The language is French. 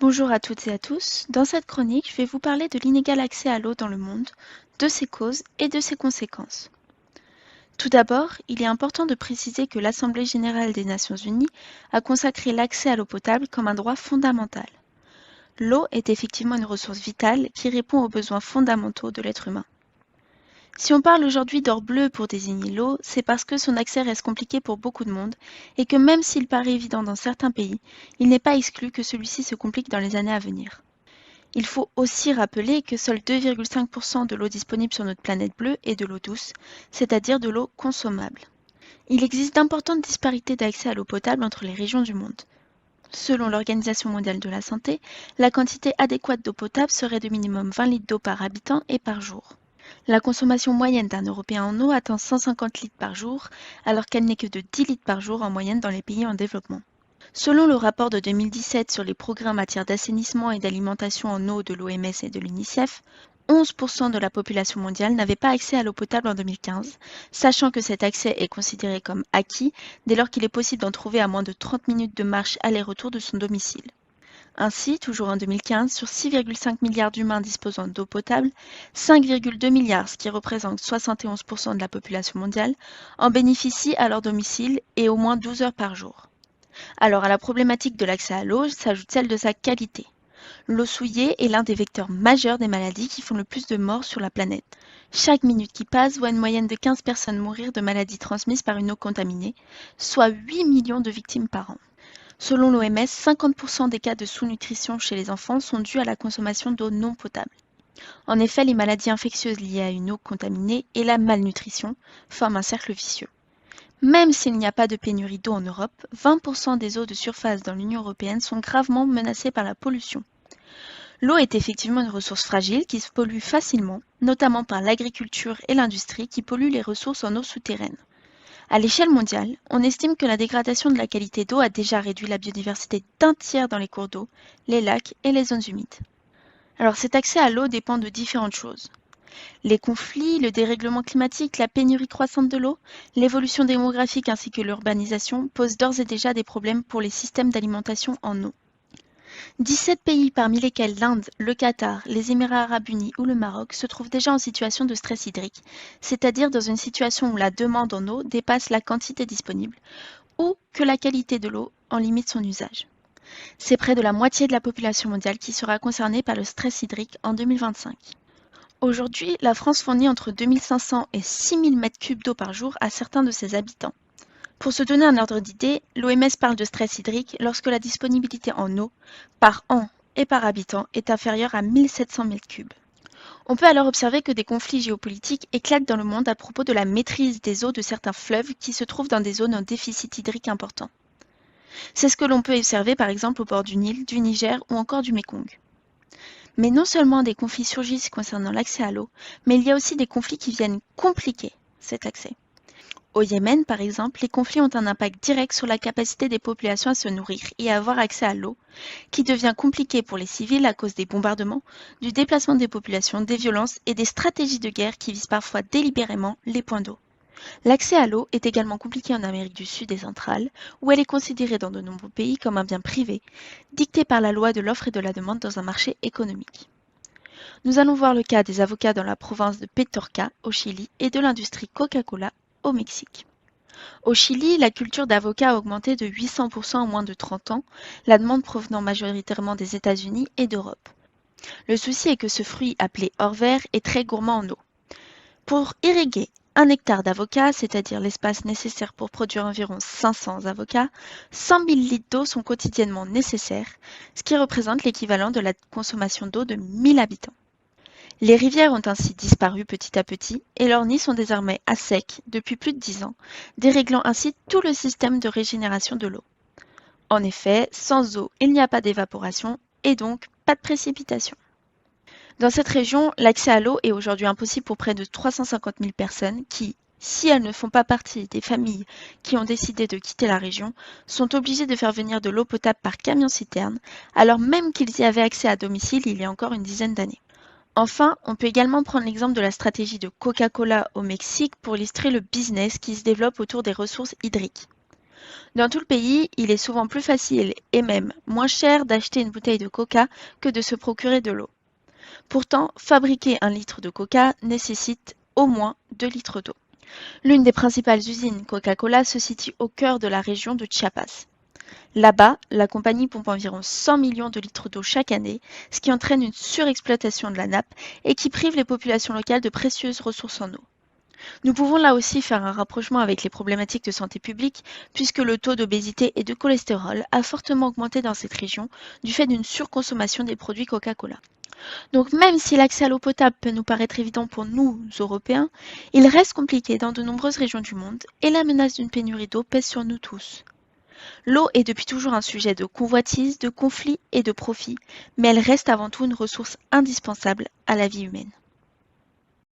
Bonjour à toutes et à tous. Dans cette chronique, je vais vous parler de l'inégal accès à l'eau dans le monde, de ses causes et de ses conséquences. Tout d'abord, il est important de préciser que l'Assemblée générale des Nations unies a consacré l'accès à l'eau potable comme un droit fondamental. L'eau est effectivement une ressource vitale qui répond aux besoins fondamentaux de l'être humain. Si on parle aujourd'hui d'or bleu pour désigner l'eau, c'est parce que son accès reste compliqué pour beaucoup de monde et que même s'il paraît évident dans certains pays, il n'est pas exclu que celui-ci se complique dans les années à venir. Il faut aussi rappeler que seuls 2,5% de l'eau disponible sur notre planète bleue est de l'eau douce, c'est-à-dire de l'eau consommable. Il existe d'importantes disparités d'accès à l'eau potable entre les régions du monde. Selon l'Organisation mondiale de la santé, la quantité adéquate d'eau potable serait de minimum 20 litres d'eau par habitant et par jour. La consommation moyenne d'un Européen en eau atteint 150 litres par jour, alors qu'elle n'est que de 10 litres par jour en moyenne dans les pays en développement. Selon le rapport de 2017 sur les progrès en matière d'assainissement et d'alimentation en eau de l'OMS et de l'UNICEF, 11% de la population mondiale n'avait pas accès à l'eau potable en 2015, sachant que cet accès est considéré comme acquis dès lors qu'il est possible d'en trouver à moins de 30 minutes de marche aller-retour de son domicile. Ainsi, toujours en 2015, sur 6,5 milliards d'humains disposant d'eau potable, 5,2 milliards, ce qui représente 71% de la population mondiale, en bénéficient à leur domicile et au moins 12 heures par jour. Alors à la problématique de l'accès à l'eau s'ajoute celle de sa qualité. L'eau souillée est l'un des vecteurs majeurs des maladies qui font le plus de morts sur la planète. Chaque minute qui passe voit une moyenne de 15 personnes mourir de maladies transmises par une eau contaminée, soit 8 millions de victimes par an. Selon l'OMS, 50% des cas de sous-nutrition chez les enfants sont dus à la consommation d'eau non potable. En effet, les maladies infectieuses liées à une eau contaminée et la malnutrition forment un cercle vicieux. Même s'il n'y a pas de pénurie d'eau en Europe, 20% des eaux de surface dans l'Union européenne sont gravement menacées par la pollution. L'eau est effectivement une ressource fragile qui se pollue facilement, notamment par l'agriculture et l'industrie qui polluent les ressources en eau souterraine. À l'échelle mondiale, on estime que la dégradation de la qualité d'eau a déjà réduit la biodiversité d'un tiers dans les cours d'eau, les lacs et les zones humides. Alors cet accès à l'eau dépend de différentes choses. Les conflits, le dérèglement climatique, la pénurie croissante de l'eau, l'évolution démographique ainsi que l'urbanisation posent d'ores et déjà des problèmes pour les systèmes d'alimentation en eau. 17 pays parmi lesquels l'Inde, le Qatar, les Émirats arabes unis ou le Maroc se trouvent déjà en situation de stress hydrique, c'est-à-dire dans une situation où la demande en eau dépasse la quantité disponible ou que la qualité de l'eau en limite son usage. C'est près de la moitié de la population mondiale qui sera concernée par le stress hydrique en 2025. Aujourd'hui, la France fournit entre 2500 et 6000 mètres cubes d'eau par jour à certains de ses habitants. Pour se donner un ordre d'idée, l'OMS parle de stress hydrique lorsque la disponibilité en eau, par an et par habitant, est inférieure à 1700 mètres cubes. On peut alors observer que des conflits géopolitiques éclatent dans le monde à propos de la maîtrise des eaux de certains fleuves qui se trouvent dans des zones en déficit hydrique important. C'est ce que l'on peut observer par exemple au bord du Nil, du Niger ou encore du Mékong. Mais non seulement des conflits surgissent concernant l'accès à l'eau, mais il y a aussi des conflits qui viennent compliquer cet accès. Au Yémen, par exemple, les conflits ont un impact direct sur la capacité des populations à se nourrir et à avoir accès à l'eau, qui devient compliquée pour les civils à cause des bombardements, du déplacement des populations, des violences et des stratégies de guerre qui visent parfois délibérément les points d'eau. L'accès à l'eau est également compliqué en Amérique du Sud et centrale, où elle est considérée dans de nombreux pays comme un bien privé, dicté par la loi de l'offre et de la demande dans un marché économique. Nous allons voir le cas des avocats dans la province de Petorca, au Chili, et de l'industrie Coca-Cola, au Mexique. Au Chili, la culture d'avocats a augmenté de 800% en moins de 30 ans, la demande provenant majoritairement des États-Unis et d'Europe. Le souci est que ce fruit appelé or vert est très gourmand en eau. Pour irriguer 1 hectare d'avocats, c'est-à-dire l'espace nécessaire pour produire environ 500 avocats, 100 000 litres d'eau sont quotidiennement nécessaires, ce qui représente l'équivalent de la consommation d'eau de 1000 habitants. Les rivières ont ainsi disparu petit à petit et leurs nids sont désormais à sec depuis plus de 10 ans, déréglant ainsi tout le système de régénération de l'eau. En effet, sans eau, il n'y a pas d'évaporation et donc pas de précipitation. Dans cette région, l'accès à l'eau est aujourd'hui impossible pour près de 350 000 personnes qui, si elles ne font pas partie des familles qui ont décidé de quitter la région, sont obligées de faire venir de l'eau potable par camion-citerne, alors même qu'ils y avaient accès à domicile il y a encore une dizaine d'années. Enfin, on peut également prendre l'exemple de la stratégie de Coca-Cola au Mexique pour illustrer le business qui se développe autour des ressources hydriques. Dans tout le pays, il est souvent plus facile et même moins cher d'acheter une bouteille de coca que de se procurer de l'eau. Pourtant, fabriquer un litre de coca nécessite au moins 2 litres d'eau. L'une des principales usines Coca-Cola se situe au cœur de la région de Chiapas. Là-bas, la compagnie pompe environ 100 millions de litres d'eau chaque année, ce qui entraîne une surexploitation de la nappe et qui prive les populations locales de précieuses ressources en eau. Nous pouvons là aussi faire un rapprochement avec les problématiques de santé publique, puisque le taux d'obésité et de cholestérol a fortement augmenté dans cette région du fait d'une surconsommation des produits Coca-Cola. Donc même si l'accès à l'eau potable peut nous paraître évident pour nous, Européens, il reste compliqué dans de nombreuses régions du monde et la menace d'une pénurie d'eau pèse sur nous tous. L'eau est depuis toujours un sujet de convoitise, de conflit et de profit, mais elle reste avant tout une ressource indispensable à la vie humaine.